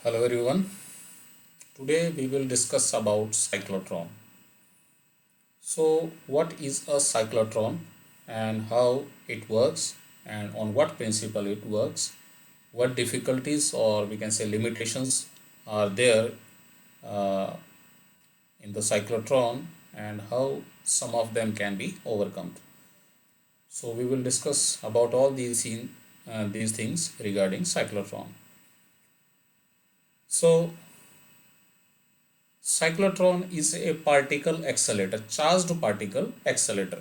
Hello everyone. Today we will discuss about cyclotron. So what is a cyclotron and how it works and on what principle it works? What difficulties or we can say limitations are there uh, in the cyclotron and how some of them can be overcome. So we will discuss about all these things regarding cyclotron. So cyclotron is a particle accelerator, charged particle accelerator.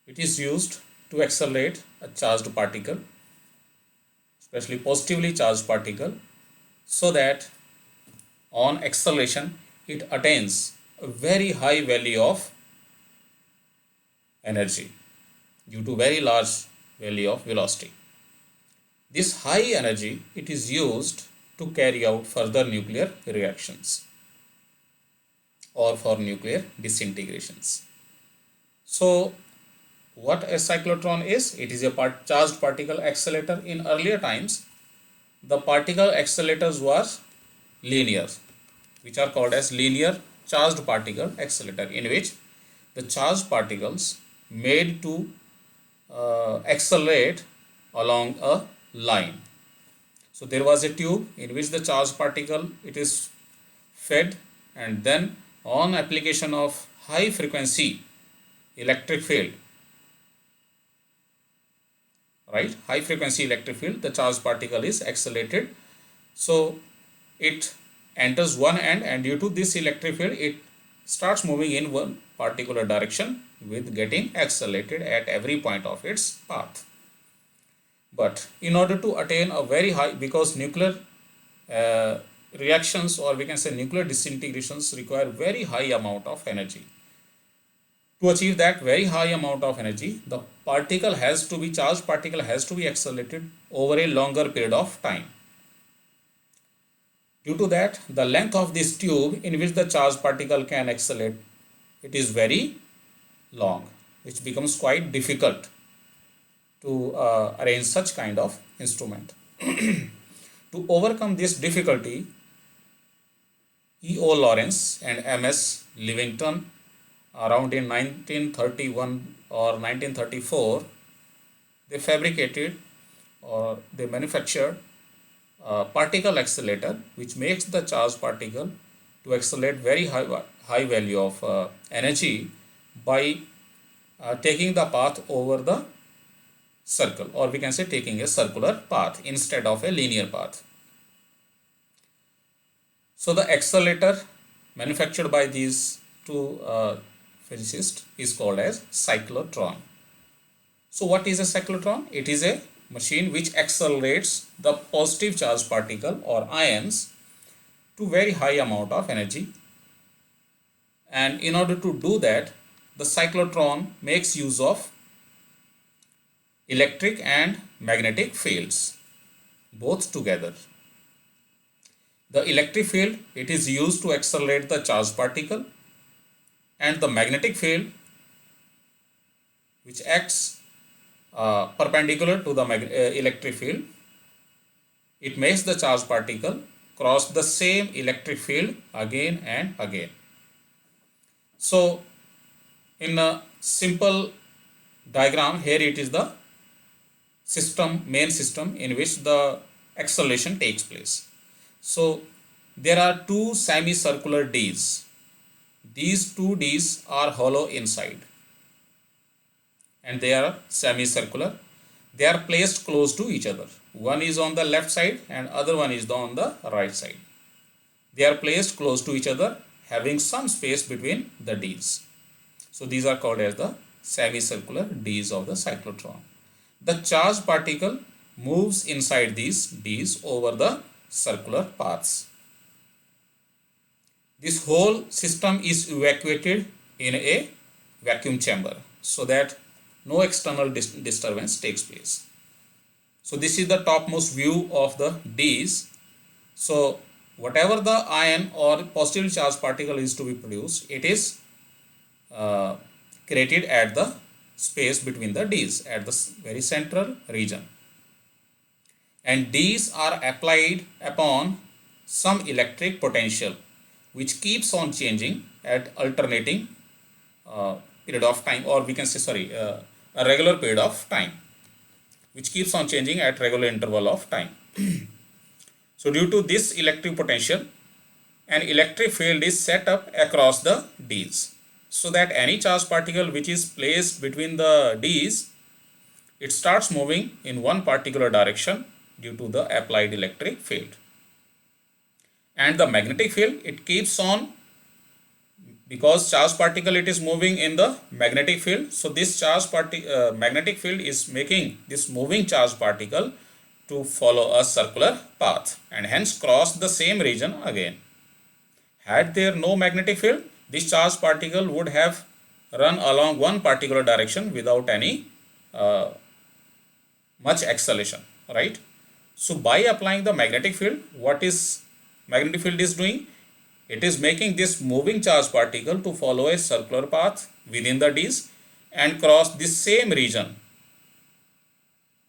It is used to accelerate a charged particle, especially positively charged particle, so that on acceleration it attains a very high value of energy due to very large value of velocity. This high energy it is used to carry out further nuclear reactions or for nuclear disintegrations. So what a cyclotron is? It is a charged particle accelerator. In earlier times, the particle accelerators were linear, which are called as linear charged particle accelerator, in which the charged particles made to accelerate along a line. So there was a tube in which the charged particle it is fed, and then on application of high frequency electric field, right, high frequency electric field, the charged particle is accelerated. So it enters one end, and due to this electric field it starts moving in one particular direction with getting accelerated at every point of its path. But in order to attain a very high, because nuclear reactions or we can say nuclear disintegrations require very high amount of energy. To achieve that very high amount of energy, the charged particle has to be accelerated over a longer period of time. Due to that, the length of this tube in which the charged particle can accelerate, it is very long, which becomes quite difficult to arrange such kind of instrument. To overcome this difficulty, E.O. Lawrence and M.S. Livingstone around in 1931 or 1934, they fabricated or they manufactured a particle accelerator which makes the charged particle to accelerate very high value of energy by taking the path over the circle, or we can say taking a circular path instead of a linear path. So the accelerator manufactured by these two physicists is called as cyclotron. So what is a cyclotron? It is a machine which accelerates the positive charge particle or ions to very high amount of energy. And in order to do that, the cyclotron makes use of electric and magnetic fields both together. The electric field it is used to accelerate the charged particle, and the magnetic field which acts perpendicular to the electric field, it makes the charged particle cross the same electric field again and again. So in a simple diagram here, it is the main system in which the acceleration takes place. So there are two semicircular Ds. These two Ds are hollow inside and they are semicircular. They are placed close to each other. One is on the left side and other one is on the right side. They are placed close to each other, having some space between the Ds. So these are called as the semicircular Ds of the cyclotron. The charged particle moves inside these Ds over the circular paths. This whole system is evacuated in a vacuum chamber so that no external disturbance takes place. So this is the topmost view of the Ds. So whatever the ion or positively charged particle is to be produced, it is created at the space between the Ds at the very central region. and these are applied upon some electric potential which keeps on changing at alternating period of time, or we can say, sorry, a regular period of time, which keeps on changing at regular interval of time. So due to this electric potential, an electric field is set up across the Ds, so that any charged particle which is placed between the Ds, it starts moving in one particular direction due to the applied electric field. And the magnetic field, it keeps on, because charged particle it is moving in the magnetic field, so this magnetic field is making this moving charged particle to follow a circular path and hence cross the same region again. Had there no magnetic field, this charged particle would have run along one particular direction without any much acceleration, right? So by applying the magnetic field, what is magnetic field is doing? It is making this moving charged particle to follow a circular path within the Ds and cross this same region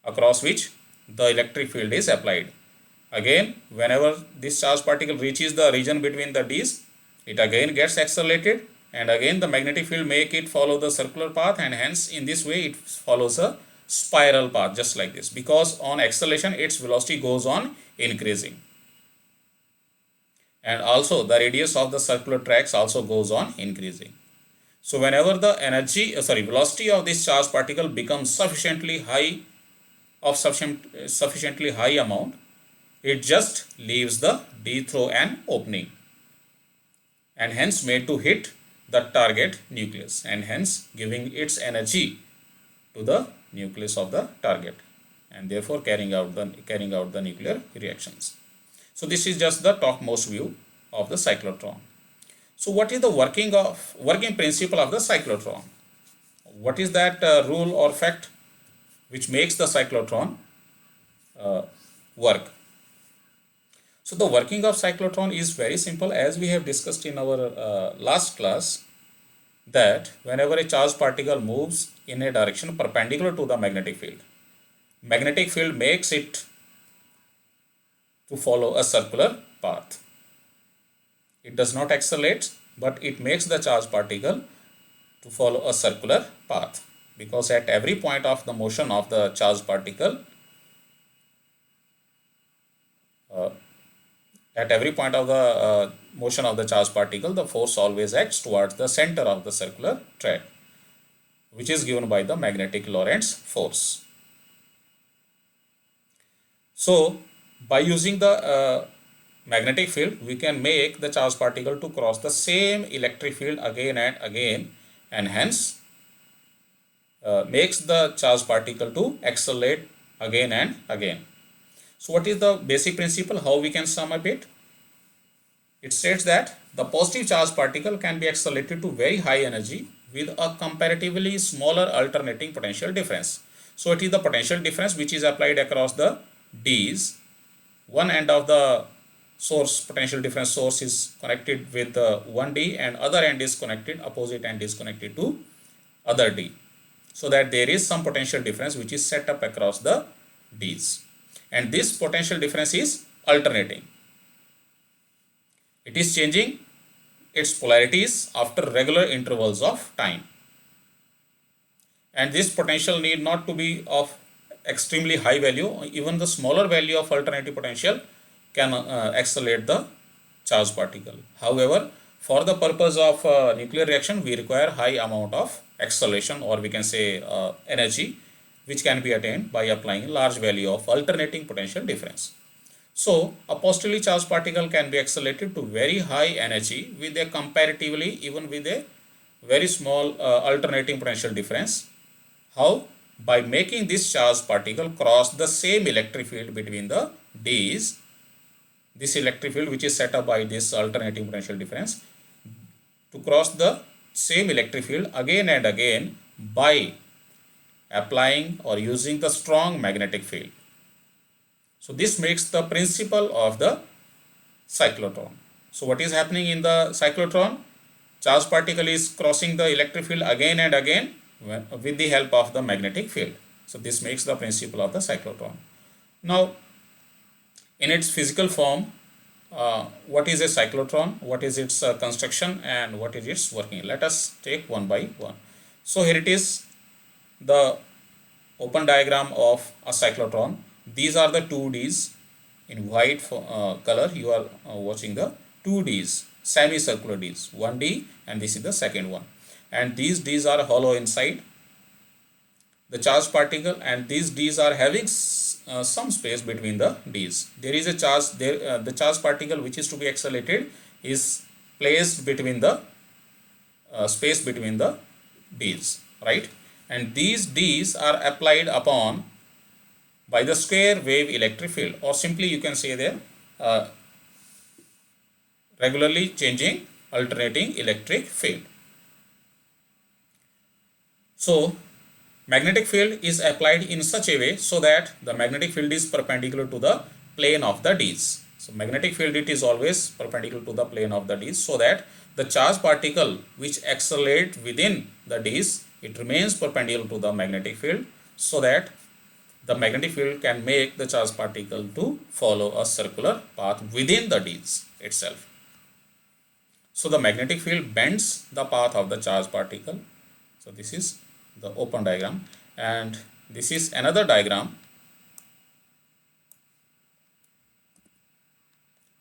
across which the electric field is applied. Again, whenever this charged particle reaches the region between the Ds, it again gets accelerated, and again the magnetic field make it follow the circular path, and hence in this way it follows a spiral path just like this, because on acceleration its velocity goes on increasing, and also the radius of the circular tracks also goes on increasing. So whenever the velocity of this charged particle becomes sufficiently high, of sufficiently high amount, it just leaves the D through an opening and hence made to hit the target nucleus, and hence giving its energy to the nucleus of the target, and therefore carrying out the nuclear reactions. So this is just the topmost view of the cyclotron. So what is the working principle of the cyclotron? What is that rule or fact which makes the cyclotron work? So the working of cyclotron is very simple, as we have discussed in our last class, that whenever a charged particle moves in a direction perpendicular to the magnetic field makes it to follow a circular path. It does not accelerate, but it makes the charged particle to follow a circular path, because at every point of the motion of the charged particle, the force always acts towards the center of the circular track, which is given by the magnetic Lorentz force. So by using the magnetic field, we can make the charged particle to cross the same electric field again and again, and hence makes the charged particle to accelerate again and again. So what is the basic principle, how we can sum up it? It states that the positive charged particle can be accelerated to very high energy with a comparatively smaller alternating potential difference. So it is the potential difference which is applied across the Ds. One end of the potential difference source is connected with one D, and other end is connected, opposite end is connected to other D, so that there is some potential difference which is set up across the Ds, and this potential difference is alternating. It is changing its polarities after regular intervals of time, and this potential need not to be of extremely high value. Even the smaller value of alternating potential can accelerate the charged particle. However, for the purpose of nuclear reaction, we require high amount of acceleration, or we can say energy, which can be attained by applying large value of alternating potential difference. So a positively charged particle can be accelerated to very high energy with a comparatively, even with a very small alternating potential difference. How? By making this charged particle cross the same electric field between the Ds, this electric field which is set up by this alternating potential difference, to cross the same electric field again and again by applying or using the strong magnetic field. So this makes the principle of the cyclotron. So what is happening in the cyclotron? Charged particle is crossing the electric field again and again with the help of the magnetic field. So this makes the principle of the cyclotron. Now in its physical form, what is a cyclotron, what is its construction, and what is its working. Let us take one by one. So here it is, the open diagram of a cyclotron. These are the 2Ds in white color. You are watching the 2Ds, semicircular Ds, 1D, and this is the second one. And these Ds are hollow inside the charged particle, and these Ds are having some space between the Ds. There is a charge there. The charged particle which is to be accelerated is placed between the space between the Ds, right? And these Ds are applied upon by the square wave electric field, or simply you can say there regularly changing alternating electric field. So magnetic field is applied in such a way so that the magnetic field is perpendicular to the plane of the Ds. So magnetic field, it is always perpendicular to the plane of the Ds, so that the charged particle which accelerate within the Ds, it remains perpendicular to the magnetic field, so that the magnetic field can make the charged particle to follow a circular path within the Ds itself. So the magnetic field bends the path of the charged particle. So this is the open diagram, and this is another diagram.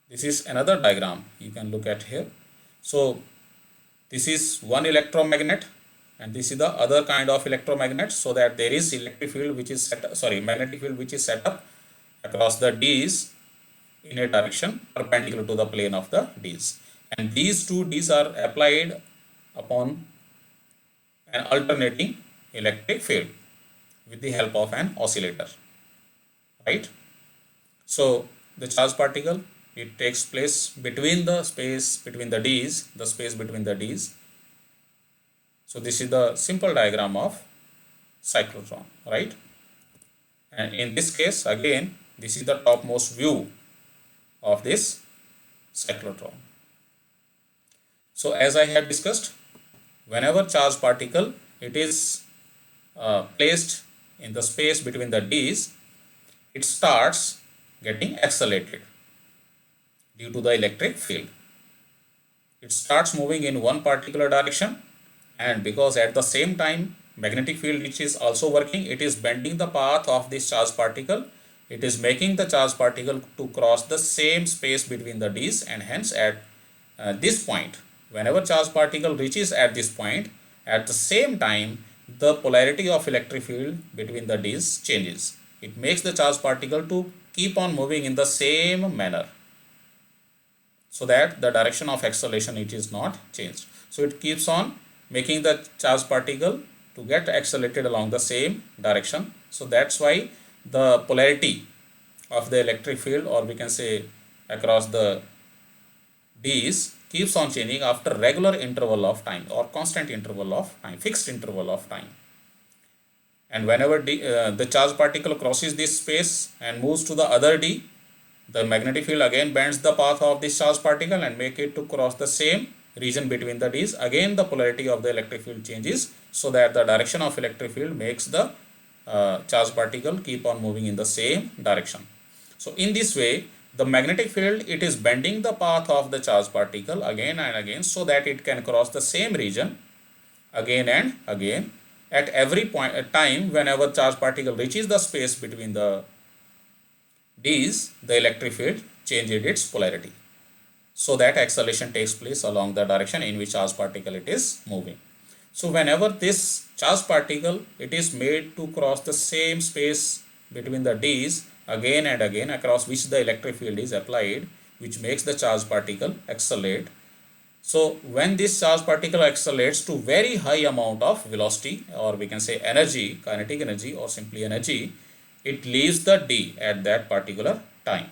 This is another diagram you can look at here. So this is one electromagnet, and this is the other kind of electromagnet, so that there is electric field which is magnetic field which is set up across the Ds in a direction perpendicular to the plane of the Ds, and these two Ds are applied upon an alternating electric field with the help of an oscillator, right? So the charged particle, it takes place between the space between the Ds, the space between the Ds. So this is the simple diagram of cyclotron, right? And in this case, again, this is the topmost view of this cyclotron. So as I had discussed, whenever charged particle, it is placed in the space between the Ds, it starts getting accelerated due to the electric field. It starts moving in one particular direction, and because at the same time magnetic field which is also working, it is bending the path of this charged particle. It is making the charged particle to cross the same space between the Ds, and hence at this point, whenever charged particle reaches at this point, at the same time the polarity of electric field between the Ds changes. It makes the charged particle to keep on moving in the same manner, so that the direction of acceleration, it is not changed. So it keeps on making the charged particle to get accelerated along the same direction. So that's why the polarity of the electric field, or we can say across the Ds, keeps on changing after regular interval of time, or constant interval of time, fixed interval of time. And whenever the charged particle crosses this space and moves to the other D, the magnetic field again bends the path of this charged particle and make it to cross the same region between the Ds. Again the polarity of the electric field changes, so that the direction of electric field makes the charged particle keep on moving in the same direction. So in this way, the magnetic field, it is bending the path of the charged particle again and again, so that it can cross the same region again and again. At every point time, whenever charged particle reaches the space between the Ds, the electric field changes its polarity, so that acceleration takes place along the direction in which charged particle it is moving. So whenever this charged particle, it is made to cross the same space between the Ds again and again, across which the electric field is applied, which makes the charged particle accelerate. So when this charged particle accelerates to very high amount of velocity, or we can say energy, kinetic energy, or simply energy, it leaves the D at that particular time.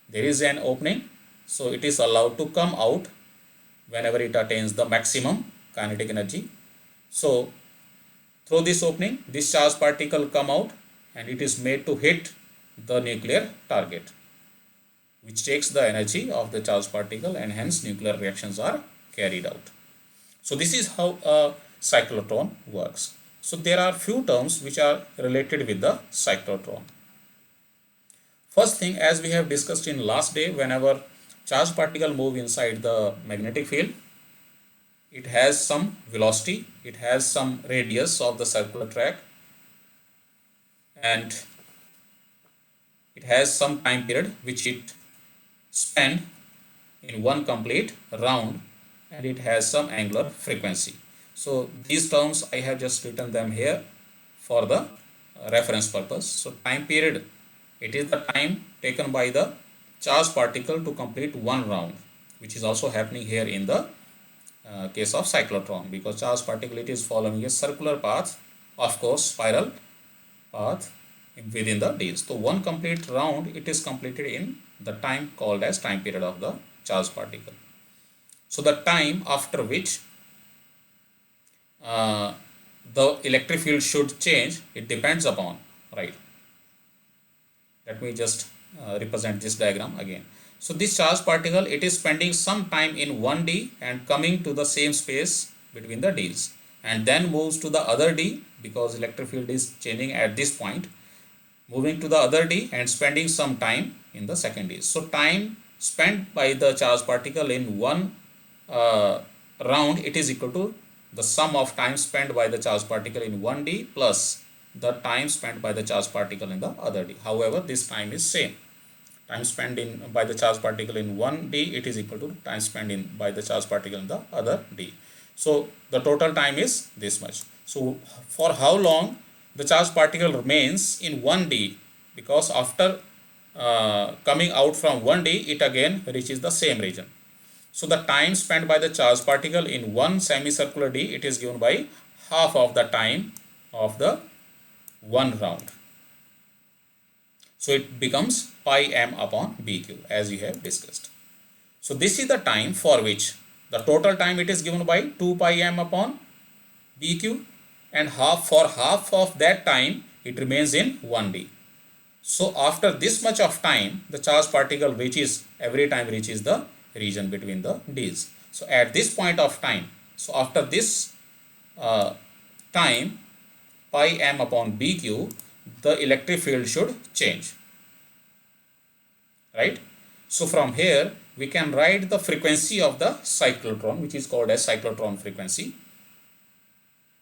There is an opening, so it is allowed to come out whenever it attains the maximum kinetic energy. So through this opening, this charged particle come out, and it is made to hit the nuclear target, which takes the energy of the charged particle, and hence nuclear reactions are carried out. So this is how a cyclotron works. So there are few terms which are related with the cyclotron. First thing, as we have discussed in last day, whenever charged particle move inside the magnetic field, it has some velocity, it has some radius of the circular track, and it has some time period which it spend in one complete round, and it has some angular frequency. So these terms I have just written them here for the reference purpose. So time period, it is the time taken by the charged particle to complete one round, which is also happening here in the case of cyclotron, because charged particle, it is following a circular path, of course spiral path within the days. So one complete round, it is completed in the time called as time period of the charged particle. So the time after which the electric field should change, it depends upon, right? Let me just represent this diagram again. So this charged particle, it is spending some time in 1D and coming to the same space between the Ds, and then moves to the other D, because electric field is changing at this point, moving to the other D and spending some time in the second D. So time spent by the charged particle in one round, it is equal to the sum of time spent by the charged particle in 1D plus the time spent by the charged particle in the other D. However, this time is same. Time spent by the charged particle in one D, it is equal to time spent by the charged particle in the other D. So the total time is this much. So for how long the charged particle remains in 1D, because after coming out from 1D, it again reaches the same region. So the time spent by the charged particle in one semicircular D, it is given by half of the time of the one round. So it becomes pi m upon bq, as we have discussed. So this is the time for which the total time, it is given by 2 pi m upon bq, and half of that time it remains in 1D. So after this much of time, the charged particle every time reaches the region between the Ds. So at this point of time, so after this time, pi m upon bq, the electric field should change, right? So from here we can write the frequency of the cyclotron, which is called as cyclotron frequency.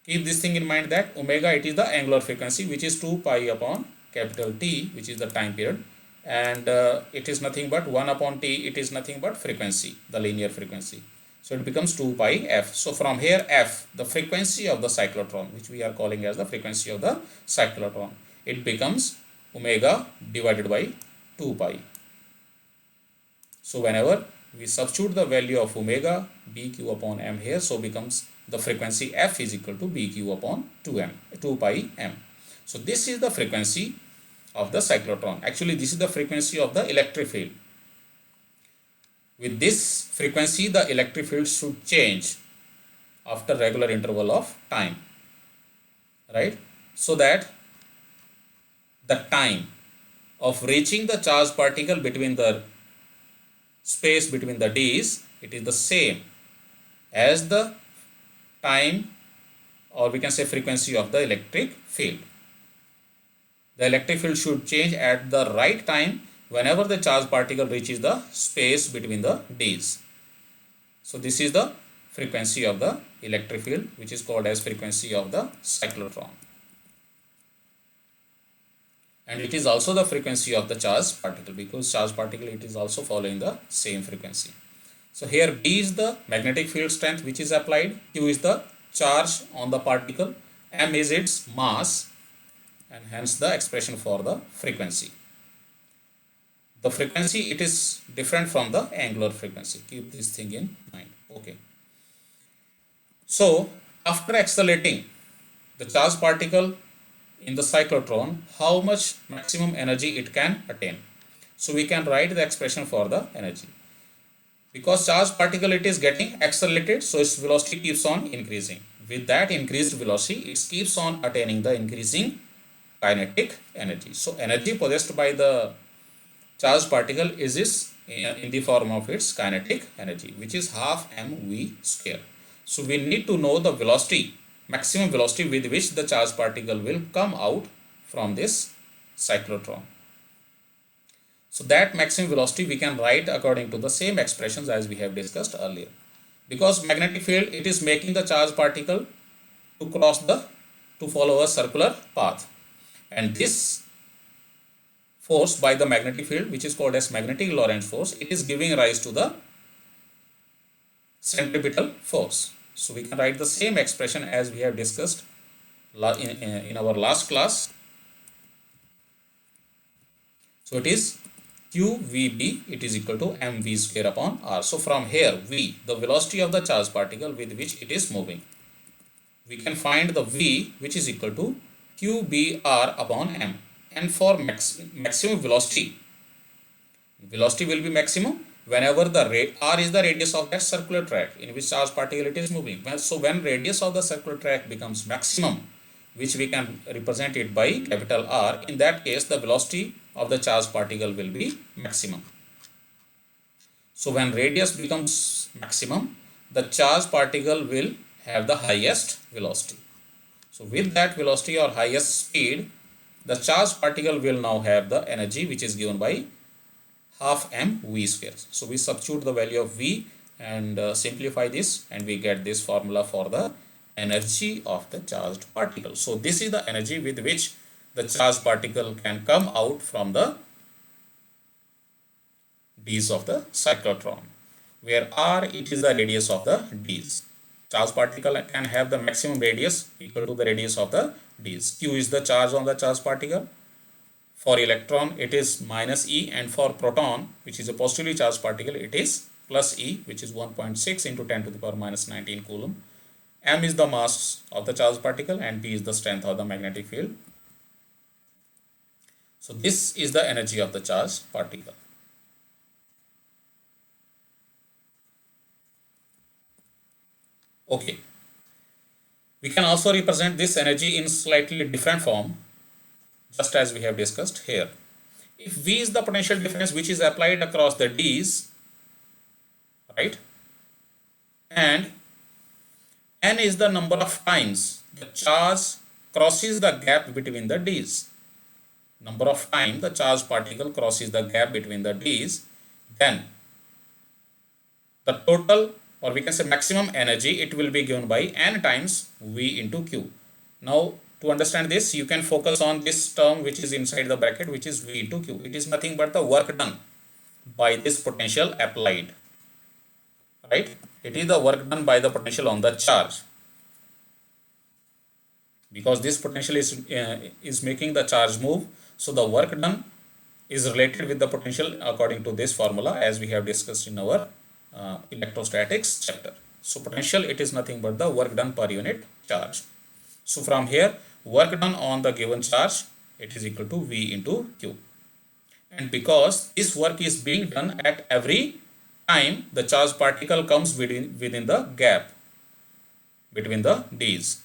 Keep this thing in mind that omega, it is the angular frequency, which is 2 pi upon capital T, which is the time period, and it is nothing but 1 upon T, it is nothing but frequency, the linear frequency. So it becomes 2 pi f. So from here f, the frequency of the cyclotron, which we are calling as the frequency of the cyclotron, it becomes omega divided by 2 pi. So whenever we substitute the value of omega bq upon m here, so becomes the frequency f is equal to bq upon 2 pi m. So this is the frequency of the cyclotron. Actually, this is the frequency of the electric field. With this frequency, the electric field should change after regular interval of time, right? So that the time of reaching the charged particle between the space between the Ds, it is the same as the time, or we can say frequency of the electric field. The electric field should change at the right time whenever the charged particle reaches the space between the Ds. So this is the frequency of the electric field, which is called as frequency of the cyclotron. And it is also the frequency of the charged particle, because charged particle, it is also following the same frequency. So here B is the magnetic field strength which is applied, Q is the charge on the particle, M is its mass, and hence the expression for the frequency. The frequency, it is different from the angular frequency. Keep this thing in mind. Okay. So after accelerating the charged particle in the cyclotron, how much maximum energy it can attain? So we can write the expression for the energy. Because charged particle, it is getting accelerated, so its velocity keeps on increasing. With that increased velocity, it keeps on attaining the increasing kinetic energy. So energy possessed by the charged particle is in the form of its kinetic energy, which is half mv square. So we need to know the velocity, maximum velocity with which the charged particle will come out from this cyclotron. So that maximum velocity we can write according to the same expressions as we have discussed earlier. Because magnetic field, it is making the charged particle to follow a circular path, and this force by the magnetic field, which is called as magnetic Lorentz force, it is giving rise to the centripetal force. So we can write the same expression as we have discussed in our last class. So it is QVB, it is equal to mv square upon r. So from here, v, the velocity of the charged particle with which it is moving, we can find the v, which is equal to QBr upon m. And for maximum velocity will be maximum whenever the r is the radius of that circular track in which charged particle it is moving. So when radius of the circular track becomes maximum, which we can represent it by capital R, in that case the velocity of the charged particle will be maximum. So when radius becomes maximum, the charged particle will have the highest velocity. So with that velocity or highest speed, the charged particle will now have the energy which is given by half mv square. So we substitute the value of v and simplify this, and we get this formula for the energy of the charged particle. So this is the energy with which the charged particle can come out from the Ds of the cyclotron, where r, it is the radius of the Ds. Charged particle can have the maximum radius equal to the radius of the Ds. Q is the charge on the charged particle. For electron, it is minus E, and for proton, which is a positively charged particle, it is plus E, which is 1.6 into 10 to the power minus 19 coulomb. M is the mass of the charged particle, and P is the strength of the magnetic field. So this is the energy of the charged particle. Okay. We can also represent this energy in slightly different form, just as we have discussed here. If V is the potential difference which is applied across the Ds, right, and N is the number of times the charge crosses the gap between the Ds, number of times the charged particle crosses the gap between the Ds, then the total, or we can say maximum energy, it will be given by N times V into Q. Now to understand this, you can focus on this term which is inside the bracket, which is V into Q. It is nothing but the work done by this potential applied, right? It is the work done by the potential on the charge, because this potential is making the charge move. So the work done is related with the potential according to this formula, as we have discussed in our electrostatics chapter. So potential, it is nothing but the work done per unit charge. So from here, work done on the given charge, it is equal to V into Q. And because this work is being done at every time the charged particle comes within the gap between the Ds.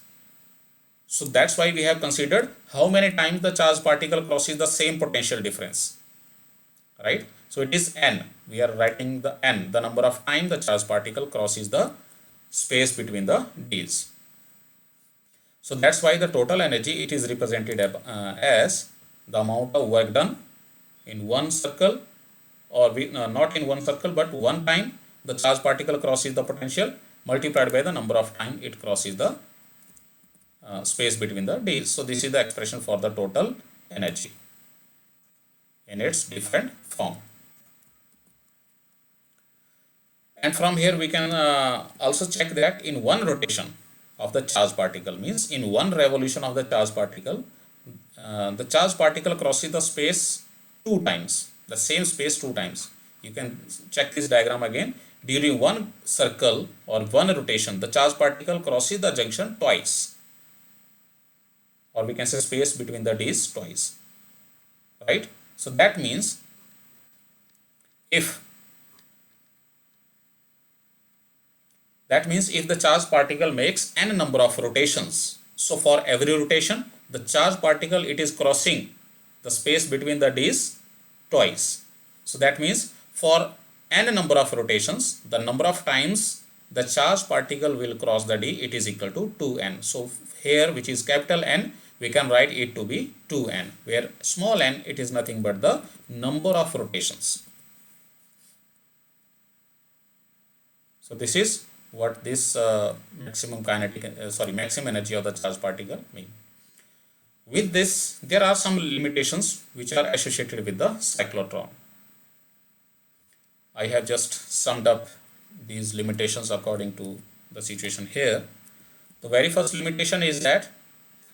So that's why we have considered how many times the charged particle crosses the same potential difference, right? So it is N. We are writing the N, the number of times the charged particle crosses the space between the Ds. So that's why the total energy, it is represented as the amount of work done in one circle, or not in one circle, but one time the charged particle crosses the potential multiplied by the number of times it crosses the space between the Ds. So this is the expression for the total energy in its different form. And from here we can also check that in one rotation of the charged particle, means in one revolution of the charged particle, the charged particle crosses the space two times, the same space two times. You can check this diagram again. During one circle or one rotation, the charged particle crosses the junction twice, or we can say space between the Ds twice, right? So that means if the charged particle makes n number of rotations, so for every rotation the charged particle, it is crossing the space between the Ds twice. So that means for n number of rotations, the number of times the charged particle will cross the D, it is equal to 2n. So here, which is capital N, we can write it to be 2n, where small n, it is nothing but the number of rotations. So this is what this maximum energy of the charged particle mean. With this, there are some limitations which are associated with the cyclotron. I have just summed up these limitations according to the situation here. The very first limitation is that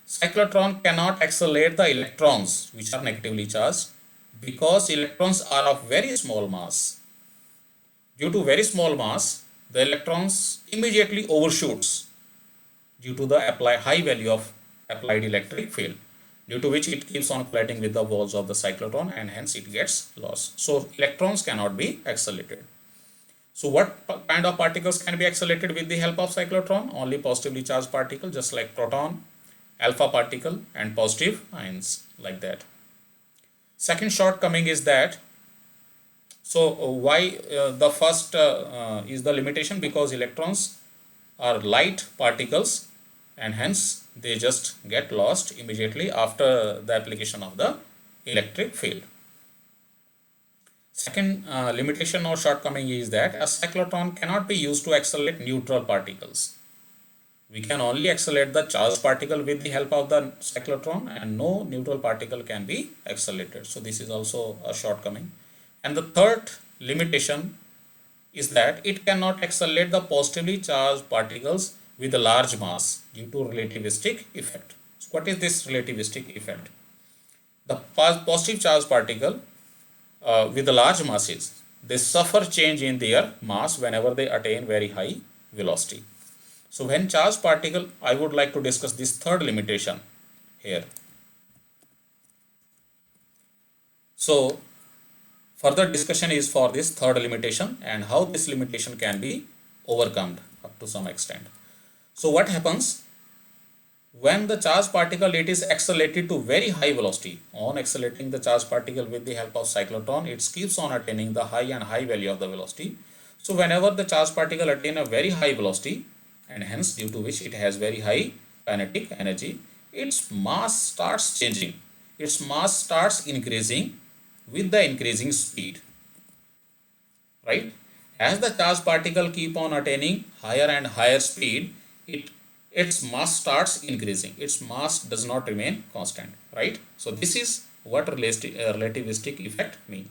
cyclotron cannot accelerate the electrons which are negatively charged because electrons are of very small mass. Due to very small mass, the electrons immediately overshoots due to the high value of applied electric field, due to which it keeps on colliding with the walls of the cyclotron and hence it gets lost. So electrons cannot be accelerated. So what kind of particles can be accelerated with the help of cyclotron? Only positively charged particle, just like proton, alpha particle and positive ions, like that. Second shortcoming is that, why the first is the limitation? Because electrons are light particles and hence they just get lost immediately after the application of the electric field. Second limitation or shortcoming is that a cyclotron cannot be used to accelerate neutral particles. We can only accelerate the charged particle with the help of the cyclotron and no neutral particle can be accelerated. So this is also a shortcoming. And the third limitation is that it cannot accelerate the positively charged particles with a large mass due to relativistic effect. So what is this relativistic effect? The positive charged particle with the large masses, they suffer change in their mass whenever they attain very high velocity. So when charged particle, I would like to discuss this third limitation here. So further discussion is for this third limitation and how this limitation can be overcome up to some extent. So what happens when the charged particle, it is accelerated to very high velocity? On accelerating the charged particle with the help of cyclotron, it keeps on attaining the high value of the velocity. So whenever the charged particle attain a very high velocity and hence due to which it has very high kinetic energy, its mass starts changing. Its mass starts increasing with the increasing speed, right? As the charged particle keep on attaining higher and higher speed, its mass starts increasing. Its mass does not remain constant, right? So this is what relativistic effect mean.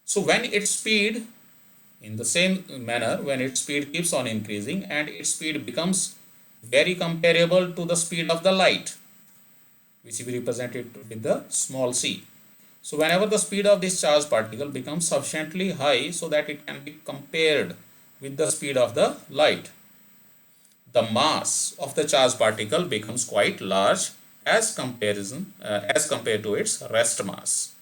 So when its speed, in the same manner, when its speed keeps on increasing and its speed becomes very comparable to the speed of the light, which we represent it with the small c. So whenever the speed of this charged particle becomes sufficiently high so that it can be compared with the speed of the light, the mass of the charged particle becomes quite large as compared to its rest mass.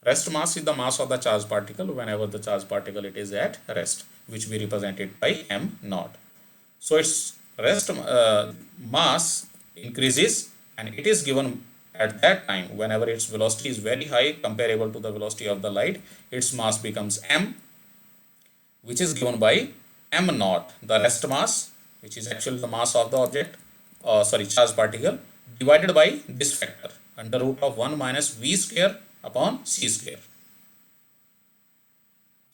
Rest mass is the mass of the charged particle whenever the charged particle it is at rest, which we represent it by m naught. So its rest mass increases and it is given at that time whenever its velocity is very high comparable to the velocity of the light. Its mass becomes m, which is given by m naught, the rest mass, which is actually the mass of the object, charged particle, divided by this factor, under root of 1 minus v square upon c square.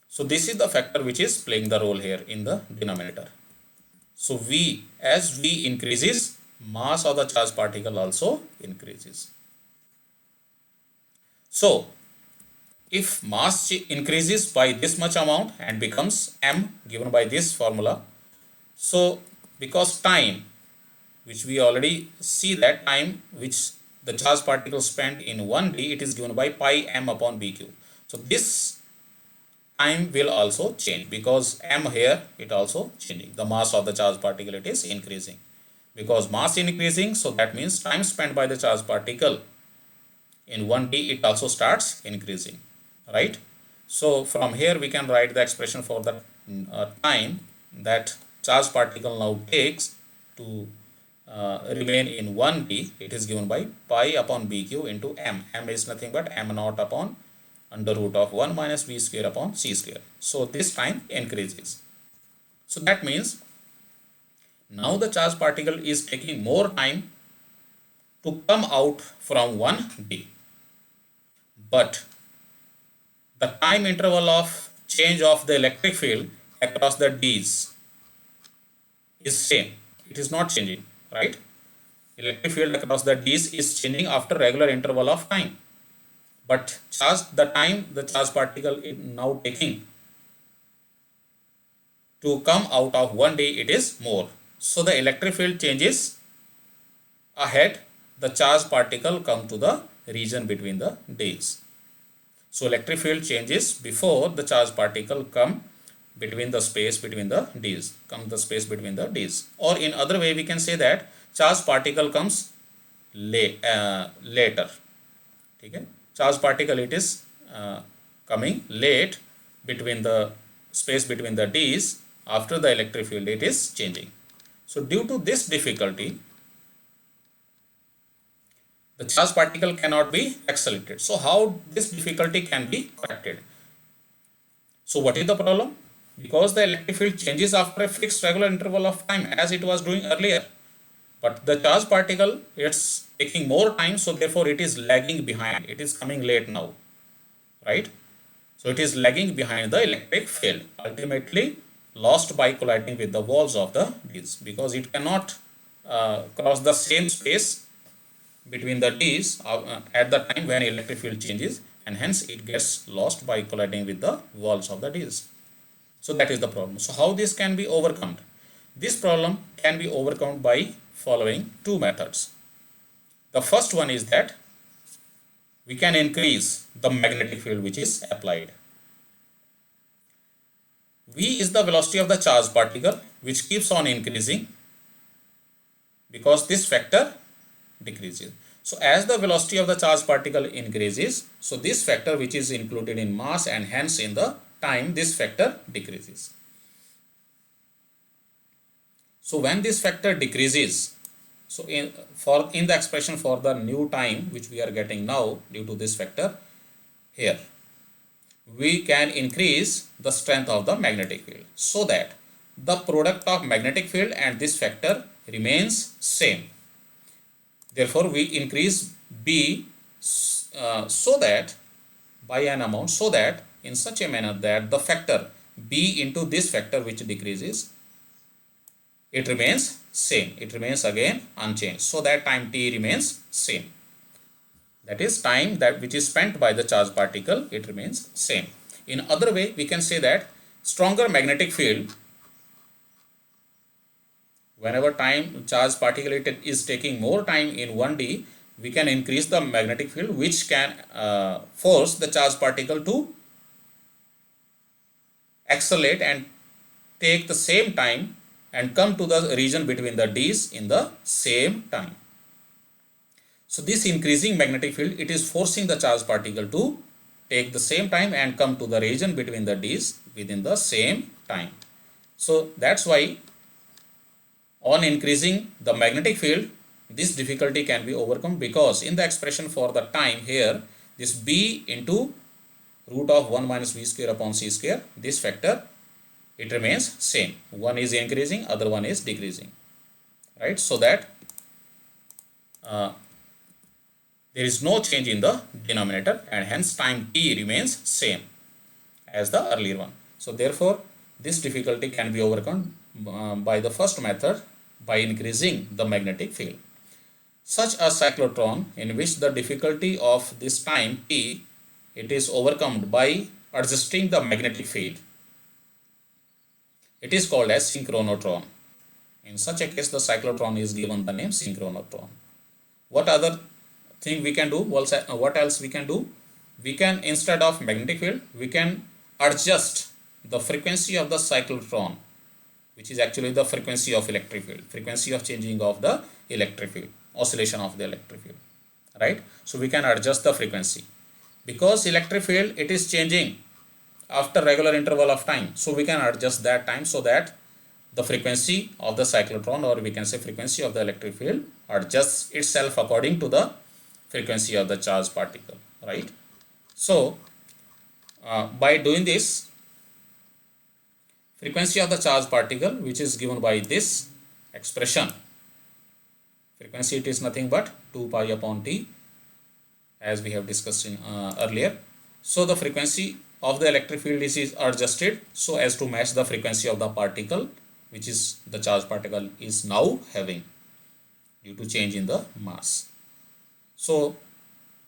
So this is the factor which is playing the role here in the denominator. So as v increases, mass of the charged particle also increases. So if mass increases by this much amount and becomes m, given by this formula, so because time, which we already see that time which the charged particle spent in 1d, it is given by pi m upon bq. So this time will also change because m here it also changing. The mass of the charged particle it is increasing. Because mass increasing, so that means time spent by the charged particle in 1d it also starts increasing, right? So from here we can write the expression for the time that charged particle now takes to remain in 1d. It is given by pi upon bq into m. M is nothing but m naught upon under root of 1 minus v square upon c square. So this time increases. So that means now the charged particle is taking more time to come out from one D. But the time interval of change of the electric field across the D's is same. It is not changing, right? Electric field across the D's is changing after regular interval of time. But the time the charge particle is now taking to come out of one D, it is more. So the electric field changes ahead, the charge particle come to the region between the D's. So electric field changes before the charge particle come between the space between the D's, Or in other way we can say that charge particle comes later. Okay? Charge particle it is coming late between the space between the D's after the electric field it is changing. So due to this difficulty, the charge particle cannot be accelerated. So how this difficulty can be corrected? So what is the problem? Because the electric field changes after a fixed regular interval of time as it was doing earlier. But the charge particle, it's taking more time, so therefore it is lagging behind. It is coming late now, right? So it is lagging behind the electric field, ultimately lost by colliding with the walls of the D's, because it cannot cross the same space between the D's at the time when electric field changes, and hence it gets lost by colliding with the walls of the D's. So that is the problem. So how this can be overcome? This problem can be overcome by following two methods. The first one is that we can increase the magnetic field which is applied. V is the velocity of the charged particle which keeps on increasing because this factor decreases. So as the velocity of the charged particle increases, so this factor which is included in mass and hence in the time, this factor decreases. So when this factor decreases, so in the expression for the new time which we are getting now due to this factor here, we can increase the strength of the magnetic field so that the product of magnetic field and this factor remains same. Therefore we increase B so that by an amount, so that in such a manner that the factor B into this factor which decreases, it remains same. It remains again unchanged, so that time t remains same. That is time that which is spent by the charged particle, it remains same. In other way, we can say that stronger magnetic field, whenever time charged particle is taking more time in 1D, we can increase the magnetic field which can force the charged particle to accelerate and take the same time and come to the region between the D's in the same time. So this increasing magnetic field, it is forcing the charged particle to take the same time and come to the region between the D's within the same time. So that's why on increasing the magnetic field, this difficulty can be overcome, because in the expression for the time here, this B into root of 1 minus V square upon C square, this factor, it remains same. One is increasing, other one is decreasing, right? So that there is no change in the denominator, and hence time t remains same as the earlier one. So therefore this difficulty can be overcome by the first method, by increasing the magnetic field. Such a cyclotron in which the difficulty of this time t, it is overcome by adjusting the magnetic field, it is called as synchrotron. In such a case, the cyclotron is given the name synchrotron. What other thing we can do? What else we can do? We can, instead of magnetic field, we can adjust the frequency of the cyclotron, which is actually the frequency of electric field, frequency of changing of the electric field, oscillation of the electric field, right? So we can adjust the frequency, because electric field, it is changing after regular interval of time. So we can adjust that time so that the frequency of the cyclotron, or we can say frequency of the electric field, adjusts itself according to the frequency of the charged particle, right? So by doing this, frequency of the charged particle, which is given by this expression, Frequency, it is nothing but 2 pi upon T, as we have discussed in earlier. So the frequency of the electric field is adjusted so as to match the frequency of the particle, which is the charged particle is now having due to change in the mass. So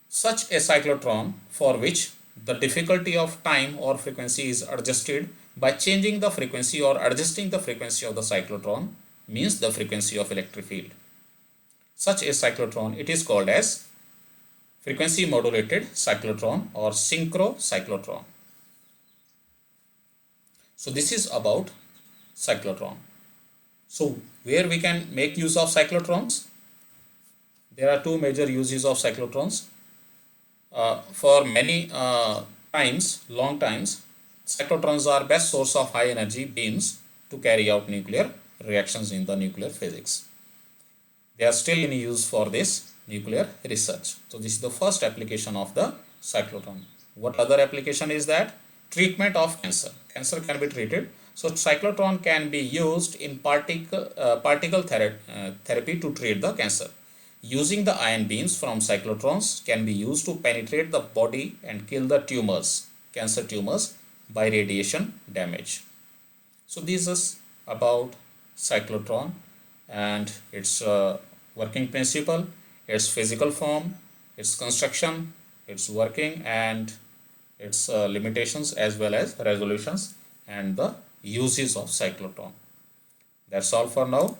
such a cyclotron for which the difficulty of time or frequency is adjusted by changing the frequency or adjusting the frequency of the cyclotron means the frequency of electric field. Such a cyclotron, it is called as frequency modulated cyclotron or synchrocyclotron. So this is about cyclotron. So where we can make use of cyclotrons? There are two major uses of cyclotrons. For many long times, cyclotrons are best source of high energy beams to carry out nuclear reactions in the nuclear physics. They are still in use for this nuclear research. So this is the first application of the cyclotron. What other application is that? Treatment of cancer. Cancer can be treated. So cyclotron can be used in particle therapy to treat the cancer. Using the ion beams from cyclotrons can be used to penetrate the body and kill the tumors, cancer tumors, by radiation damage. So this is about cyclotron and its working principle, its physical form, its construction, its working, and its limitations as well as resolutions and the uses of cyclotron. That's all for now.